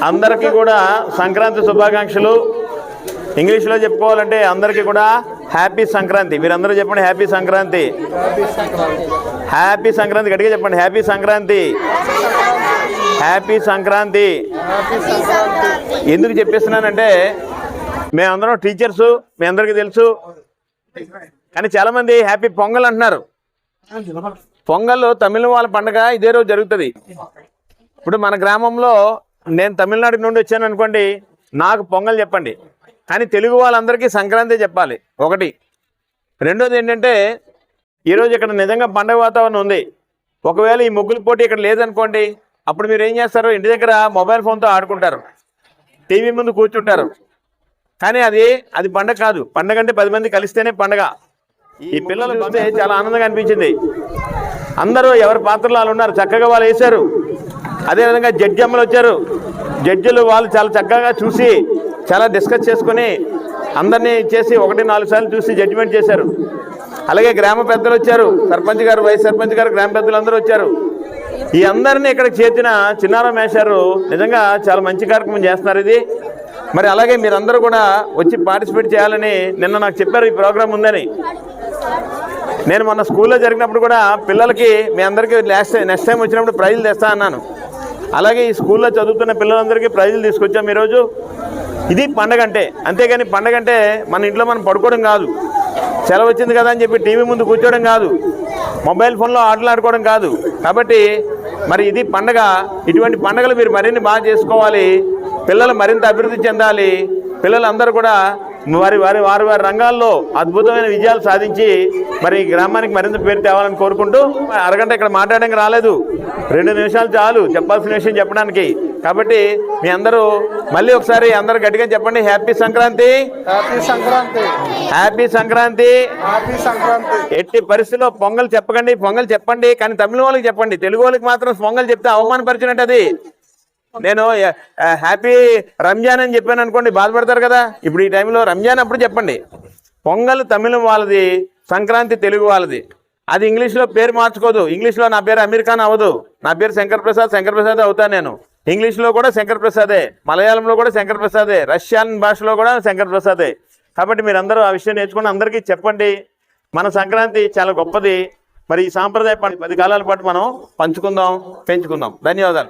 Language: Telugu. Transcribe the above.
అందరికీ కూడా సంక్రాంతి శుభాకాంక్షలు. ఇంగ్లీష్లో చెప్పుకోవాలంటే అందరికీ కూడా హ్యాపీ సంక్రాంతి. మీరందరూ చెప్పండి హ్యాపీ సంక్రాంతి. హ్యాపీ సంక్రాంతి గట్టిగా చెప్పండి. హ్యాపీ సంక్రాంతి. హ్యాపీ సంక్రాంతి. ఎందుకు చెప్పేస్తున్నానంటే మేమందరం టీచర్సు, మీ అందరికీ తెలుసు. కానీ చాలామంది హ్యాపీ పొంగల్ అంటున్నారు. పొంగల్ తమిళ వాళ్ళ పండుగ ఇదే రోజు జరుగుతుంది. ఇప్పుడు మన గ్రామంలో నేను తమిళనాడు నుండి వచ్చాను అనుకోండి, నాకు పొంగల్ చెప్పండి. కానీ తెలుగు వాళ్ళందరికీ సంక్రాంతి చెప్పాలి. ఒకటి. రెండోది ఏంటంటే ఈరోజు ఇక్కడ నిజంగా పండుగ వాతావరణం ఉంది. ఒకవేళ ఈ ముగ్గుల పోటీ ఇక్కడ లేదనుకోండి, అప్పుడు మీరు ఏం చేస్తారు? ఇంటి దగ్గర మొబైల్ ఫోన్తో ఆడుకుంటారు, టీవీ ముందు కూర్చుంటారు. కానీ అది పండగ కాదు. పండగ అంటే 10 మంది కలిస్తేనే పండగ. ఈ పిల్లలు చూస్తే చాలా ఆనందంగా అనిపించింది. అందరూ ఎవరి పాత్రలు వాళ్ళు ఉన్నారు, చక్కగా వాళ్ళు వేశారు. అదేవిధంగా జడ్జి అమ్మలు వచ్చారు. జడ్జిలు వాళ్ళు చాలా చక్కగా చూసి చాలా డిస్కస్ చేసుకుని అందరినీ చేసి 1-4 సార్లు చూసి జడ్జిమెంట్ చేశారు. అలాగే గ్రామ పెద్దలు వచ్చారు, సర్పంచ్ గారు, వైస్ సర్పంచ్ గారు, గ్రామ పెద్దలు అందరూ వచ్చారు. ఈ అందరినీ ఇక్కడికి చేర్చిన చిన్నారాం మేషారు నిజంగా చాలా మంచి కార్యక్రమం చేస్తున్నారు ఇది. మరి అలాగే మీరందరూ కూడా వచ్చి పార్టిసిపేట్ చేయాలని నిన్న నాకు చెప్పారు ఈ ప్రోగ్రాం ఉందని. నేను మొన్న స్కూల్లో జరిగినప్పుడు కూడా పిల్లలకి మీ అందరికీ నెక్స్ట్ టైం వచ్చినప్పుడు ప్రైజులు తెస్తా అన్నాను. అలాగే ఈ స్కూల్లో చదువుతున్న పిల్లలందరికీ ప్రైజులు తీసుకొచ్చాం ఈరోజు. ఇది పండగ అంటే. అంతేగాని పండగ అంటే మన ఇంట్లో మనం పడుకోవడం కాదు, సెలవు వచ్చింది కదా అని చెప్పి టీవీ ముందు కూర్చోవడం కాదు, మొబైల్ ఫోన్లో ఆటలు ఆడుకోవడం కాదు. కాబట్టి మరి ఇది పండగ. ఇటువంటి పండుగలు మీరు మరిన్ని బాగా చేసుకోవాలి. పిల్లలు మరింత అభివృద్ధి చెందాలి. పిల్లలందరూ కూడా వారి రంగాల్లో అద్భుతమైన విజయాలు సాధించి మరి గ్రామానికి మరింత పేరు తేవాలని కోరుకుంటూ, అరగంట ఇక్కడ మాట్లాడడానికి రాలేదు, 2 నిమిషాలు చాలు చెప్పాల్సిన విషయం చెప్పడానికి. కాబట్టి మీ అందరూ మళ్ళీ ఒకసారి అందరూ గట్టిగా చెప్పండి happy Sankranti. Happy Sankranti. Happy Sankranti. Happy Sankranti. ఎట్టి పరిస్థితిలో పొంగల్ చెప్పండి. కానీ తమిళ వాళ్ళకి చెప్పండి. తెలుగు వాళ్ళకి మాత్రం పొంగల్ చెప్తే అవమానపరిచినట్టు అది. నేను హ్యాపీ రంజాన్ అని చెప్పాను అనుకోండి, బాధపడతారు కదా. ఇప్పుడు ఈ టైంలో రంజాన్ అప్పుడు చెప్పండి. పొంగల్ తమిళం వాళ్ళది, సంక్రాంతి తెలుగు వాళ్ళది. అది ఇంగ్లీష్లో పేరు మార్చుకోదు. ఇంగ్లీష్లో నా పేరు అమీర్ ఖాన్ అవ్వదు, నా పేరు శంకర్ ప్రసాద్ అవుతాను నేను. ఇంగ్లీష్లో కూడా శంకర్ ప్రసాదే, మలయాళంలో కూడా శంకర్ ప్రసాదే, రష్యన్ భాషలో కూడా శంకర్ ప్రసాదే. కాబట్టి మీరందరూ ఆ విషయం నేర్చుకుని అందరికీ చెప్పండి. మన సంక్రాంతి చాలా గొప్పది. మరి ఈ సాంప్రదాయ 10 కాలాల పాటు మనం పంచుకుందాం, పెంచుకుందాం. ధన్యవాదాలు.